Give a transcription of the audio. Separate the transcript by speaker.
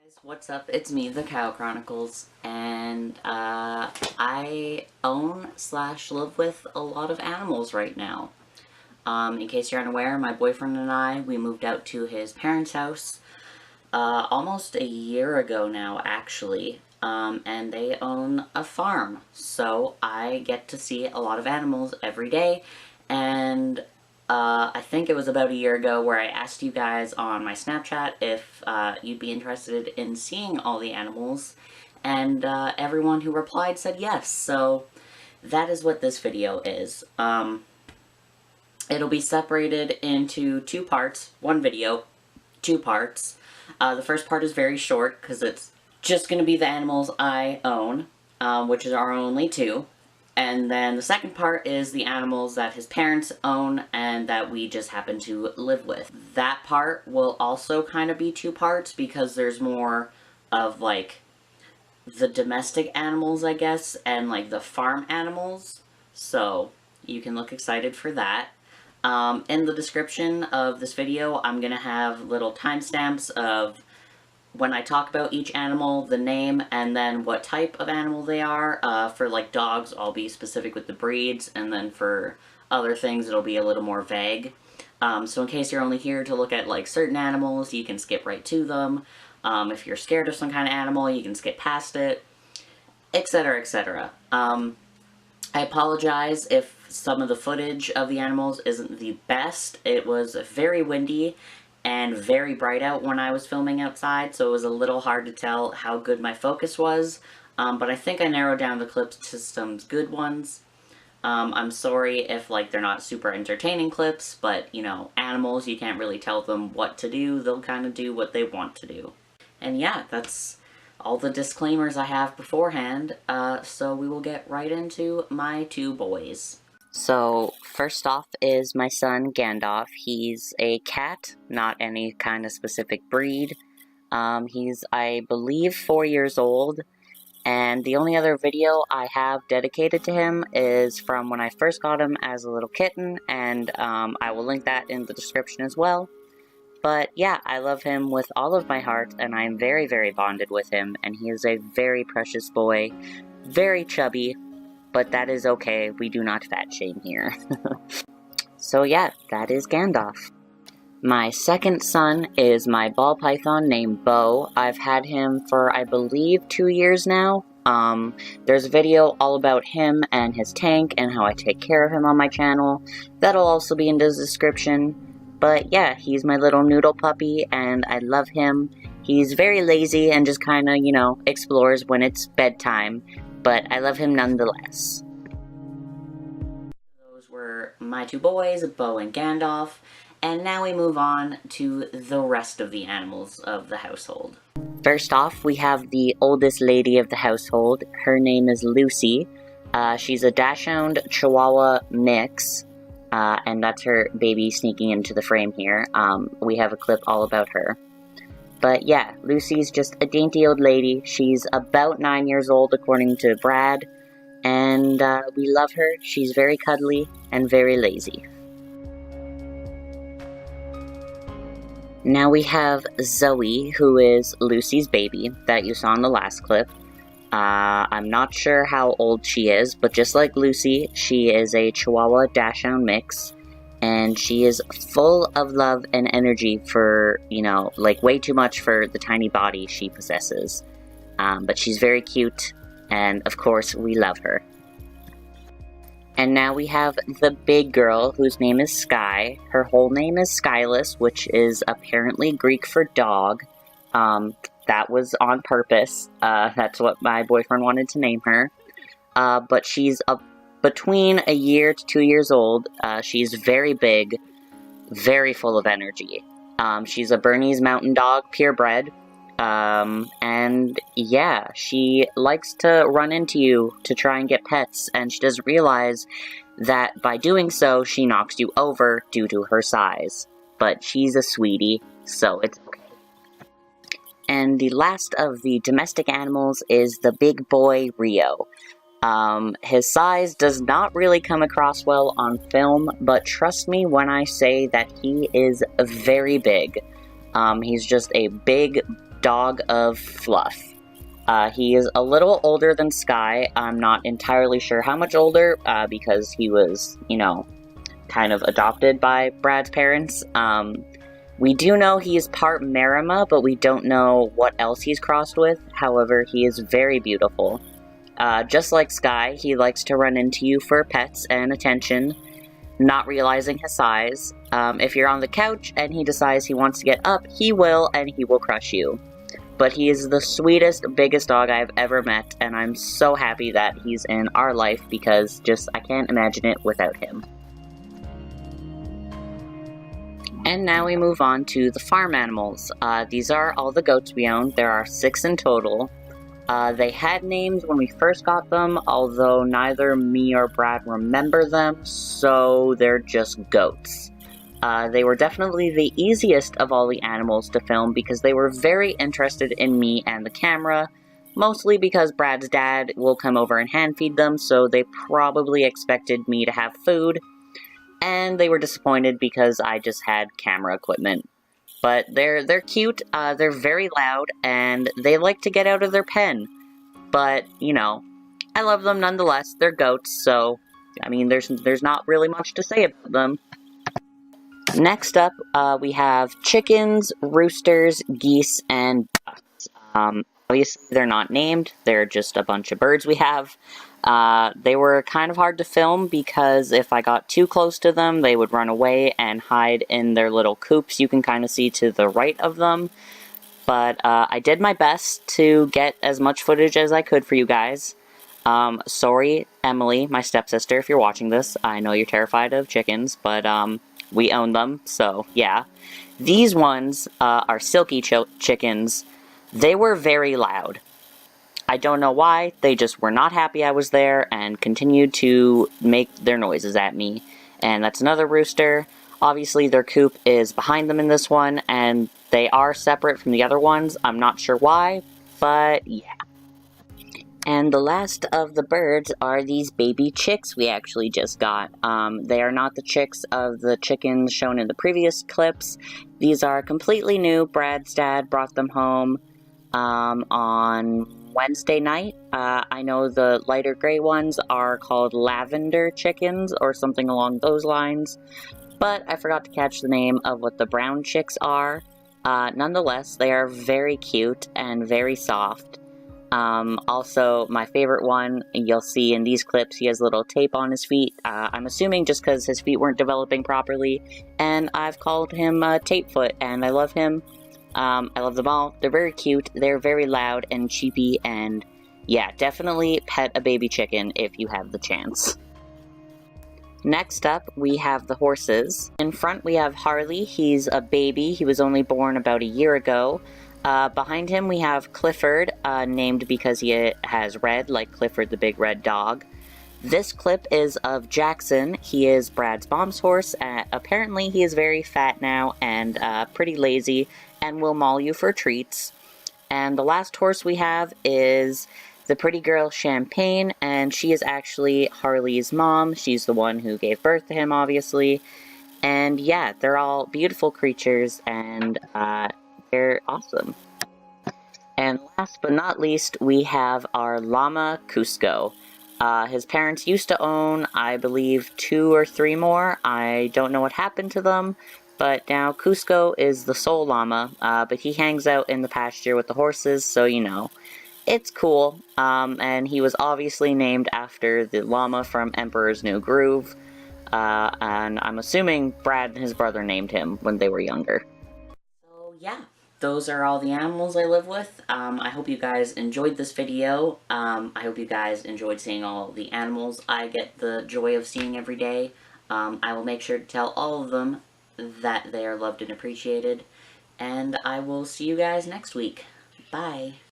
Speaker 1: Guys, what's up? It's me, the-kyle-chronicles, and I own / live with a lot of animals right now. In case you're unaware, my boyfriend and I, we moved out to his parents' house almost a year ago now, actually, and they own a farm, so I get to see a lot of animals every day, and I think it was about a year ago where I asked you guys on my Snapchat if you'd be interested in seeing all the animals, and everyone who replied said yes, so that is what this video is. It'll be separated into two parts, one video, two parts. The first part is very short, because it's just going to be the animals I own, which are only two. And then the second part is the animals that his parents own and that we just happen to live with. That part will also kind of be two parts because there's more of, like, the domestic animals, I guess, and, like, the farm animals. So, you can look excited for that. In the description of this video, I'm gonna have little timestamps of when I talk about each animal, the name, and then what type of animal they are. For, like, dogs, I'll be specific with the breeds, and then for other things, it'll be a little more vague. So in case you're only here to look at, like, certain animals, you can skip right to them. If you're scared of some kind of animal, you can skip past it, etc., etc. I apologize if some of the footage of the animals isn't the best. It was very windy and very bright out when I was filming outside, so it was a little hard to tell how good my focus was, but I think I narrowed down the clips to some good ones. I'm sorry if, like, they're not super entertaining clips, but, you know, animals, you can't really tell them what to do. They'll kind of do what they want to do. And yeah, that's all the disclaimers I have beforehand, so we will get right into my two boys. So, first off is my son, Gandalf. He's a cat, not any kind of specific breed. He's, I believe, 4 years old, and the only other video I have dedicated to him is from when I first got him as a little kitten, and I will link that in the description as well. But yeah, I love him with all of my heart, and I am very, very bonded with him, and he is a very precious boy, very chubby, but that is okay, we do not fat shame here. So yeah, that is Gandalf. My second son is my ball python named Bo. I've had him for, I believe, 2 years now. There's a video all about him and his tank and how I take care of him on my channel. That'll also be in the description. But yeah, he's my little noodle puppy, and I love him. He's very lazy and just kind of, you know, explores when it's bedtime, but I love him nonetheless. Those were my two boys, Bo and Gandalf, and now we move on to the rest of the animals of the household. First off, we have the oldest lady of the household. Her name is Lucy. She's a dachshund chihuahua mix. And that's her baby sneaking into the frame here. We have a clip all about her. But yeah, Lucy's just a dainty old lady. She's about 9 years old, according to Brad. And we love her. She's very cuddly and very lazy. Now we have Zoey, who is Lucy's baby that you saw in the last clip. I'm not sure how old she is, but just like Lucy, she is a Chihuahua Dachshund mix, and she is full of love and energy for, you know, like way too much for the tiny body she possesses. But she's very cute, and of course, we love her. And now we have the big girl, whose name is Skye. Her whole name is Skýlos, which is apparently Greek for dog. That was on purpose. That's what my boyfriend wanted to name her. But she's between a year to 2 years old. She's very big, very full of energy. She's a Bernese mountain dog, purebred. And yeah, she likes to run into you to try and get pets, and she doesn't realize that by doing so, she knocks you over due to her size. But she's a sweetie, so it's okay. And the last of the domestic animals is the big boy, Rio. His size does not really come across well on film, but trust me when I say that he is very big. He's just a big, dog of fluff. He is a little older than Sky. I'm not entirely sure how much older, because he was, you know, kind of adopted by Brad's parents. We do know he is part maremma, but we don't know what else he's crossed with. However, he is very beautiful. Just like Sky, he likes to run into you for pets and attention, not realizing his size. If you're on the couch and he decides he wants to get up, he will, and he will crush you. But he is the sweetest, biggest dog I've ever met, and I'm so happy that he's in our life because I can't imagine it without him. And now we move on to the farm animals. These are all the goats we own. There are 6 in total. They had names when we first got them, although neither me or Brad remember them, so they're just goats. They were definitely the easiest of all the animals to film because they were very interested in me and the camera, mostly because Brad's dad will come over and hand feed them, so they probably expected me to have food. And they were disappointed because I just had camera equipment. But they're cute, they're very loud, and they like to get out of their pen. But, you know, I love them nonetheless. They're goats, so, I mean, there's not really much to say about them. Next up, we have chickens, roosters, geese, and ducks. Obviously, they're not named. They're just a bunch of birds we have. They were kind of hard to film because if I got too close to them, they would run away and hide in their little coops you can kind of see to the right of them. But I did my best to get as much footage as I could for you guys. Sorry, Emily, my stepsister, if you're watching this. I know you're terrified of chickens, but we own them, so yeah. These ones are silky chickens. They were very loud. I don't know why, they just were not happy I was there and continued to make their noises at me. And that's another rooster. Obviously their coop is behind them in this one, and they are separate from the other ones. I'm not sure why, but yeah. And the last of the birds are these baby chicks we actually just got. They are not the chicks of the chickens shown in the previous clips. These are completely new. Brad's dad brought them home on Wednesday night. I know the lighter gray ones are called lavender chickens or something along those lines, but I forgot to catch the name of what the brown chicks are. Nonetheless, they are very cute and very soft. Also, my favorite one, you'll see in these clips, he has little tape on his feet. I'm assuming just because his feet weren't developing properly, and I've called him Tapefoot, and I love him. I love them all. They're very cute, they're very loud and cheepy, and yeah, definitely pet a baby chicken if you have the chance. Next up, we have the horses. In front, we have Harley. He's a baby. He was only born about a year ago. Behind him, we have Clifford, named because he has red, like Clifford the big red dog. This clip is of Jackson. He is Brad's mom's horse. Apparently, he is very fat now and pretty lazy and will maul you for treats. And the last horse we have is the pretty girl Champagne, and she is actually Harley's mom. She's the one who gave birth to him, obviously. And yeah, they're all beautiful creatures, and they're awesome. And last but not least, we have our llama, Kuzco. His parents used to own, I believe, 2 or 3 more. I don't know what happened to them, but now Kuzco is the sole llama, but he hangs out in the pasture with the horses, so you know. It's cool, and he was obviously named after the llama from Emperor's New Groove, and I'm assuming Brad and his brother named him when they were younger. So yeah, those are all the animals I live with. I hope you guys enjoyed this video. I hope you guys enjoyed seeing all the animals I get the joy of seeing every day. I will make sure to tell all of them that they are loved and appreciated, and I will see you guys next week. Bye.